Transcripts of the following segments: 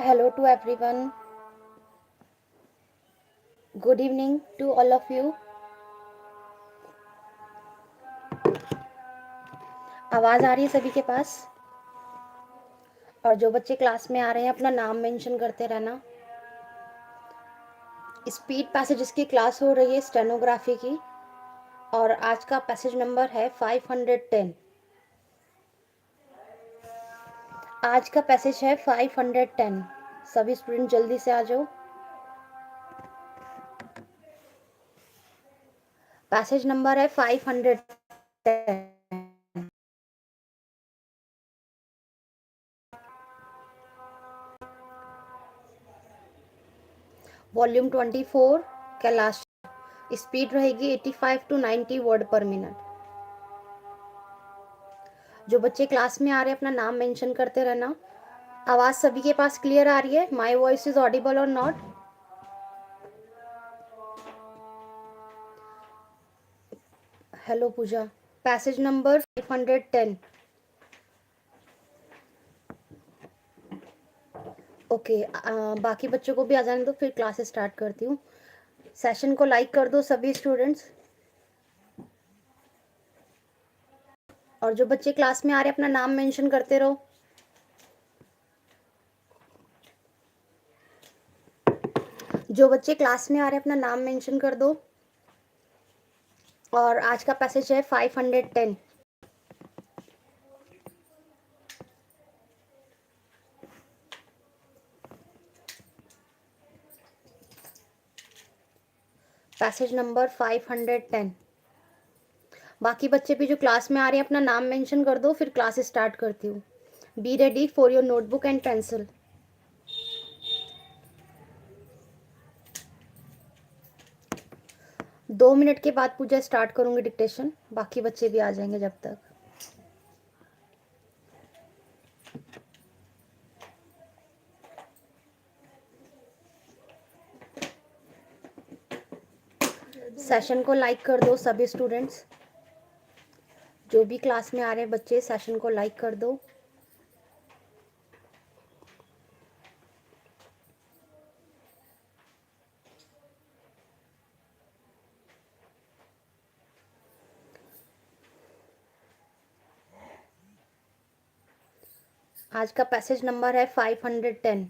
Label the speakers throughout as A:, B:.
A: Hello to everyone. Good evening to all of you. आवाज़ आ रही है सभी के पास? और जो बच्चे क्लास में आ रहे हैं अपना नाम मेंशन करते रहना। स्पीड पैसेजेस की क्लास हो रही है स्टेनोग्राफी की और आज का पैसेज नंबर है 510। आज का पैसेज है 510। सभी स्टूडेंट जल्दी से आ जाओ। पैसेज नंबर है 510। वॉल्यूम 24 का लास्ट स्पीड रहेगी 85 to 90 वर्ड पर मिनट। जो बच्चे क्लास में आ रहे हैं अपना नाम मेंशन करते रहना। आवाज सभी के पास क्लियर आ रही है? माई वॉइस इज ऑडिबल और not? Hello Pooja. Passage number 510। Okay, बाकी बच्चों को भी आ जाने दो, फिर क्लास स्टार्ट करती हूँ। सेशन को लाइक कर दो सभी स्टूडेंट्स। और जो बच्चे क्लास में आ रहे हैं अपना नाम मेंशन करते रहो। जो बच्चे क्लास में आ रहे हैं अपना नाम मेंशन कर दो। और आज का पैसेज है 510। Passage number 510। बाकी बच्चे भी जो क्लास में आ रहे हैं अपना नाम मेंशन कर दो, फिर क्लास स्टार्ट करती हूँ। Be ready for your notebook and pencil. 2 minute के बाद पूजा स्टार्ट करूंगी डिक्टेशन, बाकी बच्चे भी आ जाएंगे जब तक। सेशन को लाइक कर दो सभी स्टूडेंट्स। जो भी क्लास में आ रहे हैं बच्चे सेशन को लाइक कर दो। आज का पैसेज नंबर है 510।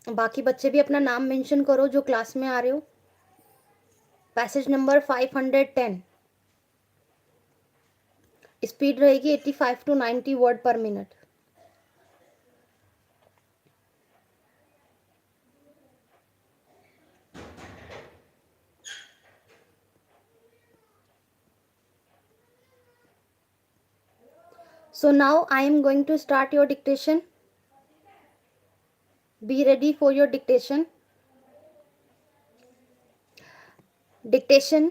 A: बाकी बच्चे भी अपना नाम मेंशन करो जो क्लास में आ रहे हो। Passage number 510। स्पीड रहेगी 85 to 90 वर्ड पर minute. So now I am going to start your dictation. Be ready for your dictation. Dictation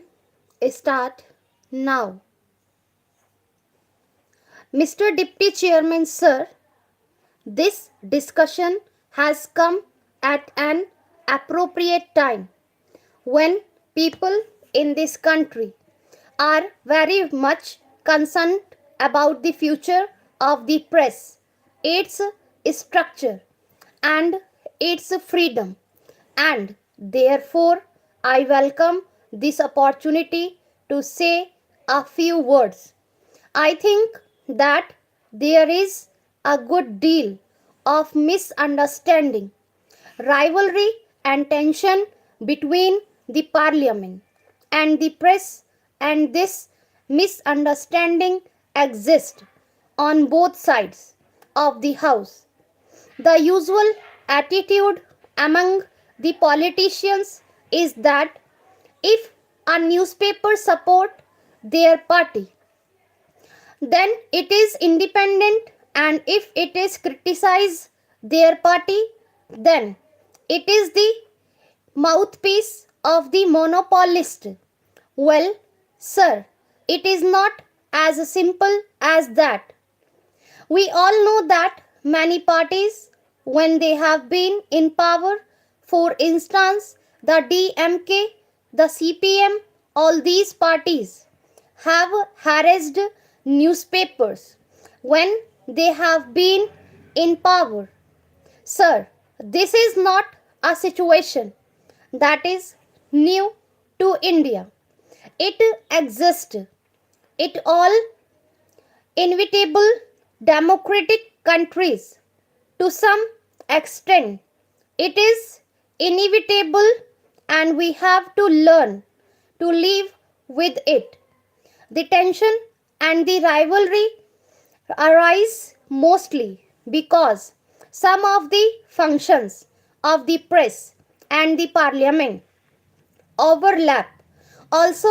A: start now. Mr. Deputy Chairman, sir, this discussion has come at an appropriate time when people in this country are very much concerned about the future of the press, its structure, and its freedom. And therefore, I welcome this opportunity to say a few words. I think that there is a good deal of misunderstanding, rivalry, and tension between the parliament and the press, and this misunderstanding exists on both sides of the house. The usual attitude among the politicians is that if a newspaper support their party, then it is independent, and if it is criticize their party, then it is the mouthpiece of the monopolist. Well, sir, it is not as simple as that. We all know that many parties when they have been in power. For instance, the DMK, the CPM, all these parties have harassed newspapers when they have been in power. Sir, this is not a situation that is new to India. It exists. It all inevitable democratic countries to some extent. It is inevitable and we have to learn to live with it. The tension and the rivalry arise mostly because some of the functions of the press and the parliament overlap. Also,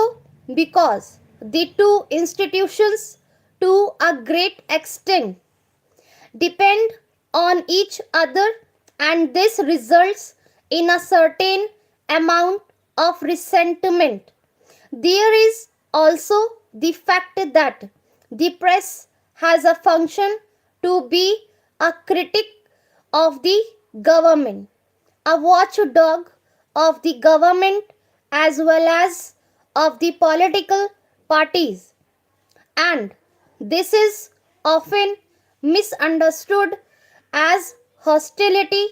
A: because the two institutions to a great extent depend on each other, and this results in a certain amount of resentment. There is also the fact that the press has a function to be a critic of the government, a watchdog of the government as well as of the political parties, and this is often misunderstood as hostility.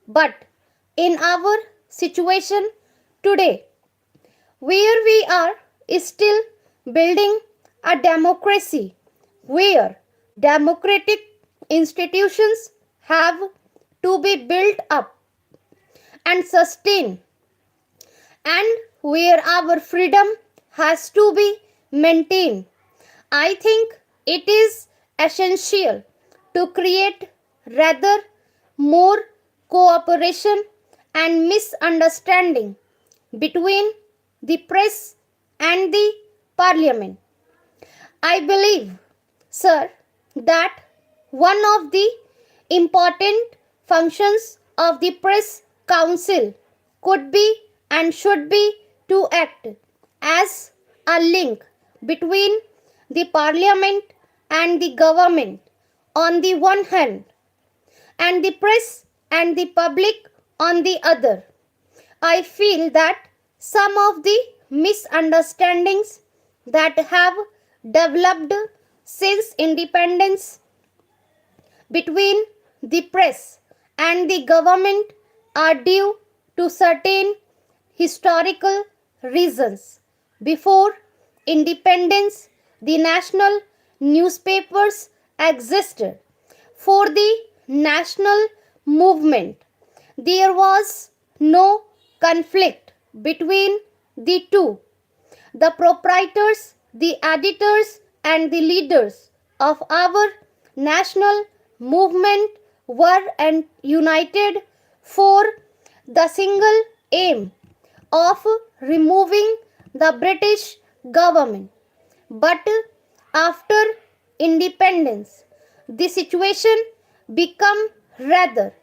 A: But in our situation today, where we are still building a democracy, where democratic institutions have to be built up and sustained, and where our freedom has to be maintained, I think it is essential to create rather more cooperation and misunderstanding between the press and the parliament. I believe, sir, that one of the important functions of the press council could be and should be to act as a link between the parliament and the government on the one hand, and the press and the public on the other. I feel that some of the misunderstandings that have developed since independence between the press and the government are due to certain historical reasons. Before independence, the national newspapers existed. For the national movement, there was no conflict between the two. The proprietors, the editors, and the leaders of our national movement were united for the single aim of removing the British government. But after independence, the situation became rather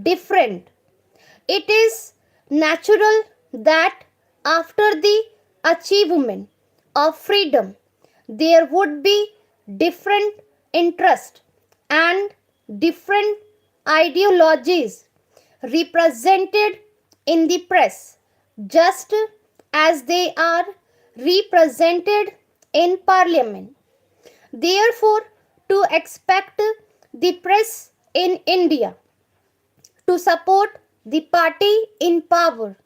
A: different. It is natural that after the achievement of freedom, there would be different interests and different ideologies represented in the press, just as they are represented in parliament. Therefore, to expect the press in India to support the party in power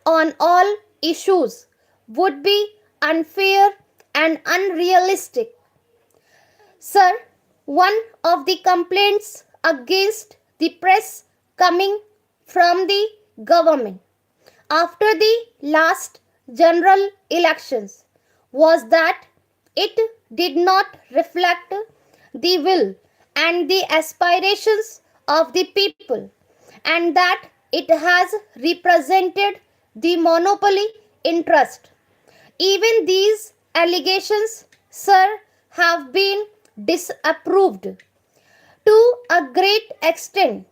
A: on all issues would be unfair and unrealistic. Sir, one of the complaints against the press coming from the government after the last general elections was that it did not reflect the will and the aspirations of the people, and that it has represented the monopoly interest. Even these allegations, sir, have been disapproved to a great extent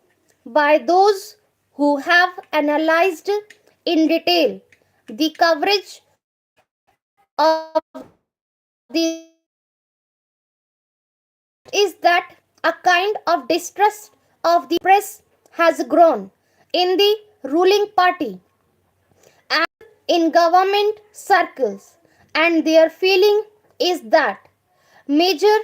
A: by those who have analyzed in detail the coverage of the national newspapers. The fact is that a kind of distrust of the press has grown in the ruling party and in government circles, and their feeling is that major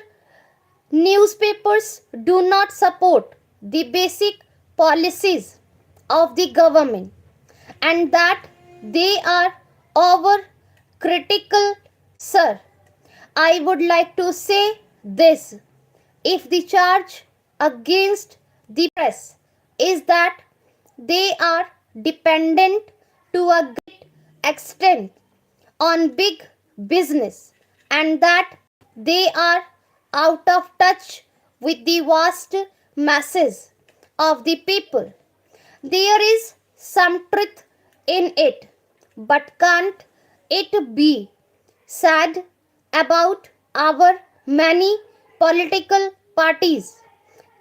A: newspapers do not support the basic policies of the government and that they are over critical, sir. I would like to say this. If the charge against the press is that they are dependent to a great extent on big business and that they are out of touch with the vast masses of the people, there is some truth in it, but can't it be said about our many political parties?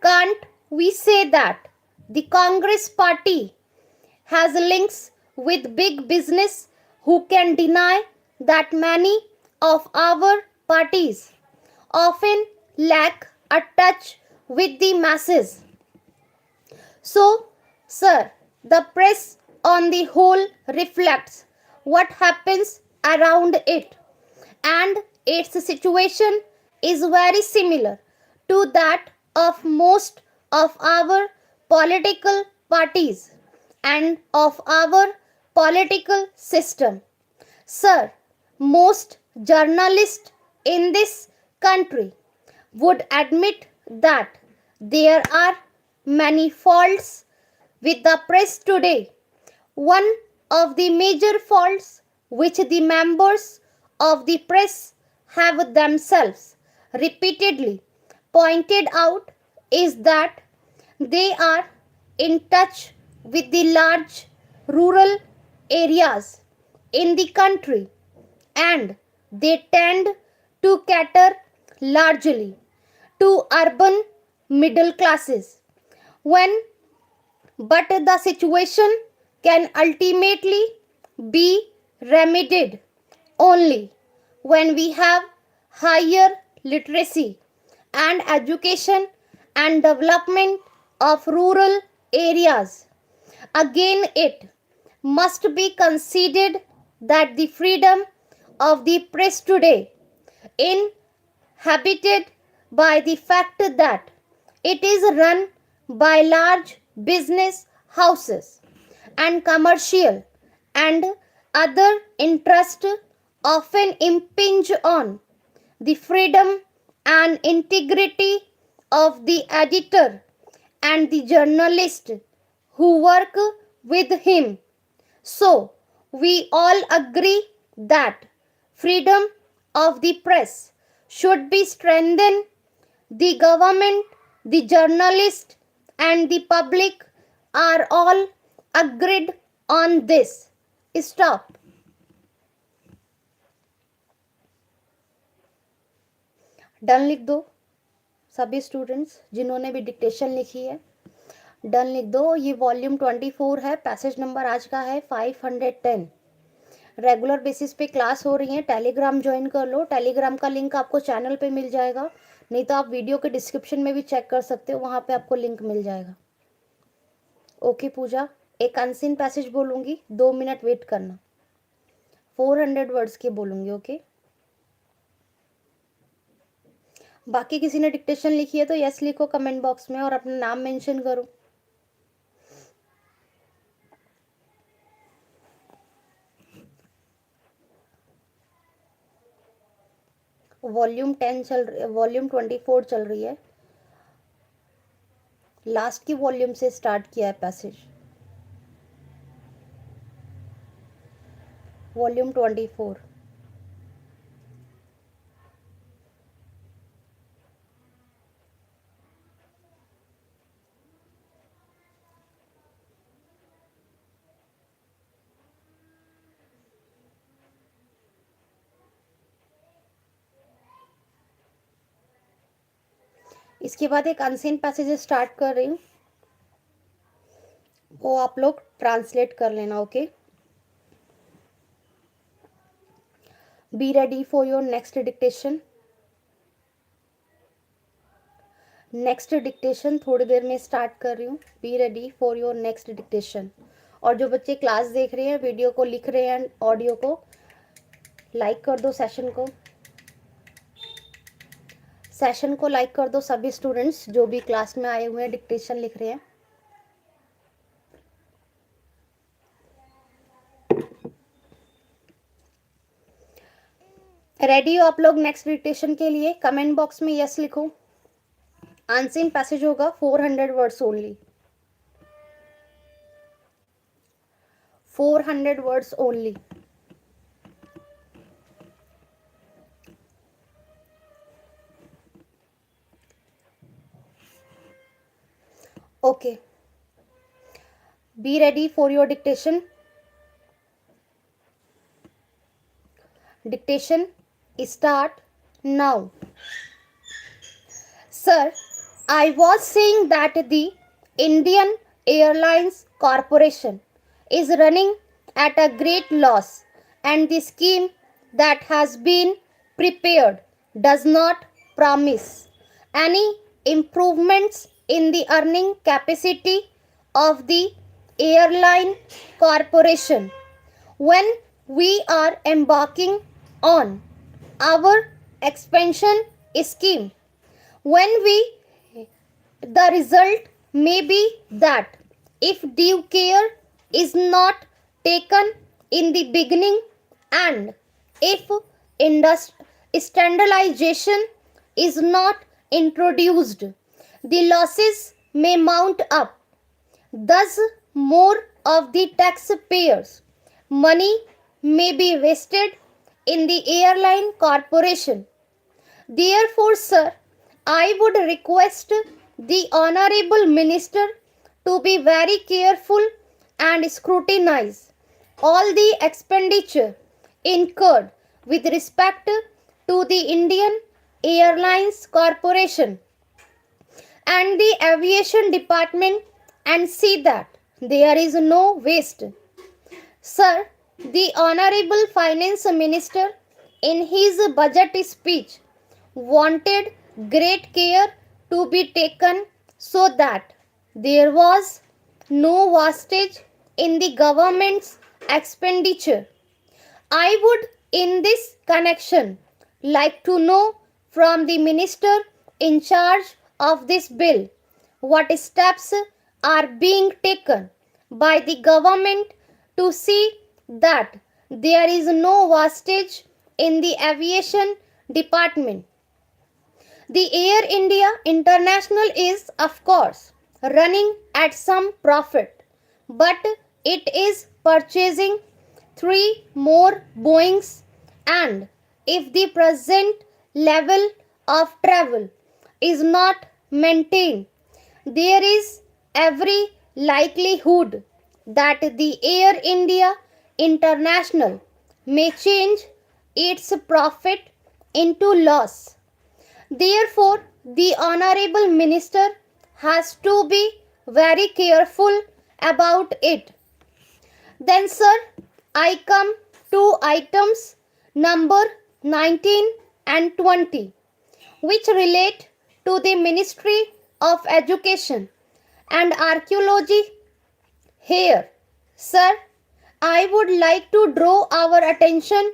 A: Can't we say that the Congress party has links with big business? Who can deny that many of our parties often lack a touch with the masses? So, sir, the press on the whole reflects what happens around it, and its situation is very similar to that of most of our political parties and of our political system. Sir, most journalists in this country would admit that there are many faults with the press today. One of the major faults which the members of the press have themselves repeatedly pointed out is that they are in touch with the large rural areas in the country and they tend to cater largely to urban middle classes. When but the situation can ultimately be remedied only when we have higher literacy and education and development of rural areas. Again, it must be considered that the freedom of the press today, inhabited by the fact that it is run by large business houses and commercial and other interests, often impinge on the freedom and integrity of the editor and the journalist who work with him. So, we all agree that freedom of the press should be strengthened. The government, the journalist, and the public are all agreed on this. Stop. Done लिख दो सभी students जिन्होंने भी dictation लिखी है, done लिख दो. ये वॉल्यूम 24 है. पैसेज नंबर आज का है 510. रेगुलर बेसिस पे क्लास हो रही है. टेलीग्राम ज्वाइन कर लो. टेलीग्राम का लिंक आपको चैनल पे मिल जाएगा, नहीं तो आप वीडियो के डिस्क्रिप्शन में भी चेक कर सकते हो, वहाँ पे आपको लिंक मिल जाएगा. ओके पूजा, एक अनसीन पैसेज बोलूँगी, 2 मिनट वेट करना. 400 वर्ड्स के बोलूँगी. ओके, बाकी किसी ने डिक्टेशन लिखी है तो यस लिखो कमेंट बॉक्स में और अपना नाम मेंशन करो. वॉल्यूम 24 चल रही है. लास्ट की वॉल्यूम से स्टार्ट किया है पैसेज. वॉल्यूम 24. इसके बाद एक अनसीन पैसेज स्टार्ट कर रही हूँ, वो आप लोग ट्रांसलेट कर लेना. Okay, be ready for your next dictation. Next dictation थोड़ी देर में स्टार्ट कर रही हूँ. Be ready for your next dictation. और जो बच्चे क्लास देख रहे हैं, वीडियो को लिख रहे हैं, ऑडियो को लाइक कर दो. सेशन को लाइक कर दो सभी स्टूडेंट्स जो भी क्लास में आए हुए हैं, डिक्टेशन लिख रहे हैं. रेडी हो आप लोग नेक्स्ट डिक्टेशन के लिए? कमेंट बॉक्स में यस लिखो. अनसीन पैसेज होगा, 400 words only. 400 words only. Okay. Be ready for your dictation. Dictation start now. Sir, I was saying that the Indian Airlines Corporation is running at a great loss and the scheme that has been prepared does not promise any improvements in the earning capacity of the airline corporation. When we are embarking on our expansion scheme, the result may be that if due care is not taken in the beginning and if standardization is not introduced, the losses may mount up. Thus, more of the taxpayers' money may be wasted in the airline corporation. Therefore, sir, I would request the Honorable Minister to be very careful and scrutinize all the expenditure incurred with respect to the Indian Airlines Corporation and the Aviation Department and see that there is no waste. Sir, the Honorable Finance Minister in his budget speech wanted great care to be taken so that there was no wastage in the government's expenditure. I would in this connection like to know from the minister in charge of this bill what steps are being taken by the government to see that there is no wastage in the aviation department. The Air India International is, of course, running at some profit, but it is purchasing 3 more Boeings, and if the present level of travel is not maintained, there is every likelihood that the Air India International may change its profit into loss. Therefore, the Honorable Minister has to be very careful about it. Then, sir, I come to items number 19 and 20, which relate to the Ministry of Education and Archaeology. Here, sir, I would like to draw our attention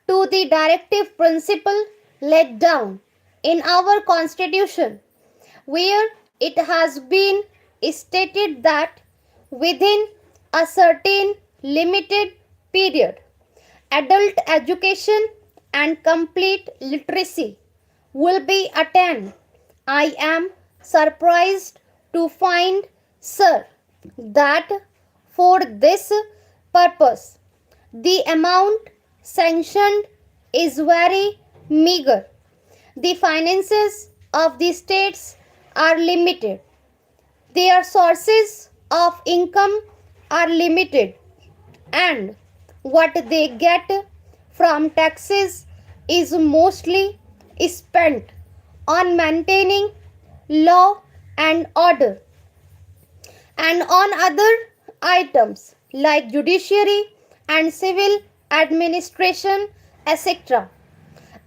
A: to the directive principle laid down in our Constitution, where it has been stated that within a certain limited period, adult education and complete literacy will be attained. I am surprised to find, sir, that for this purpose, the amount sanctioned is very meager. The finances of the states are limited. Their sources of income are limited, and what they get from taxes is mostly spent on maintaining law and order and on other items like judiciary and civil administration, etc.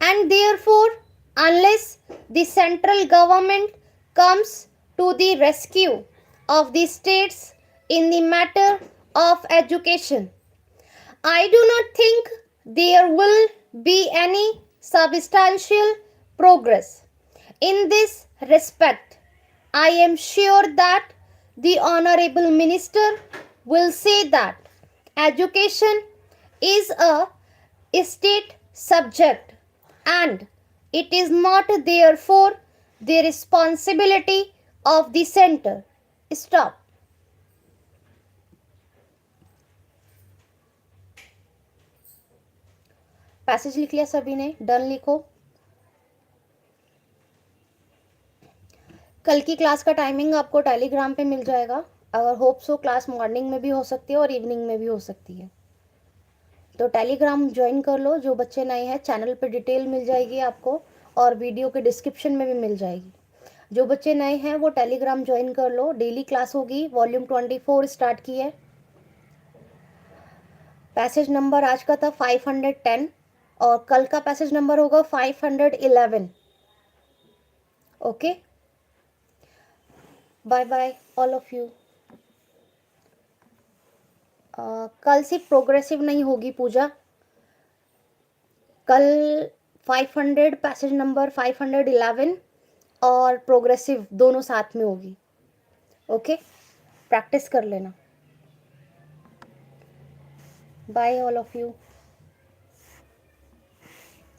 A: And therefore, unless the central government comes to the rescue of the states in the matter of education. I do not think there will be any substantial progress. In this respect, I am sure that the Honorable Minister will say that education is a state subject and it is not therefore the responsibility of the center. Stop. Passage लिख लिया सभी ने, done लिखो। कल की class का timing आपको Telegram पे मिल जाएगा। अगर होप सो क्लास मॉर्निंग में भी हो सकती है और इवनिंग में भी हो सकती है, तो टेलीग्राम ज्वाइन कर लो। जो बच्चे नए हैं, चैनल पे डिटेल मिल जाएगी आपको और वीडियो के डिस्क्रिप्शन में भी मिल जाएगी। जो बच्चे नए हैं वो टेलीग्राम ज्वाइन कर लो। डेली क्लास होगी, वॉल्यूम 24 स्टार्ट की है। पैसेज नंबर आज का था 510 और कल का पैसेज नंबर होगा 511। Okay, bye bye all of you. कल सिर्फ प्रोग्रेसिव नहीं होगी पूजा, कल 500 पैसेज नंबर 511 और प्रोग्रेसिव दोनों साथ में होगी। ओके, प्रैक्टिस कर लेना। Bye all of you.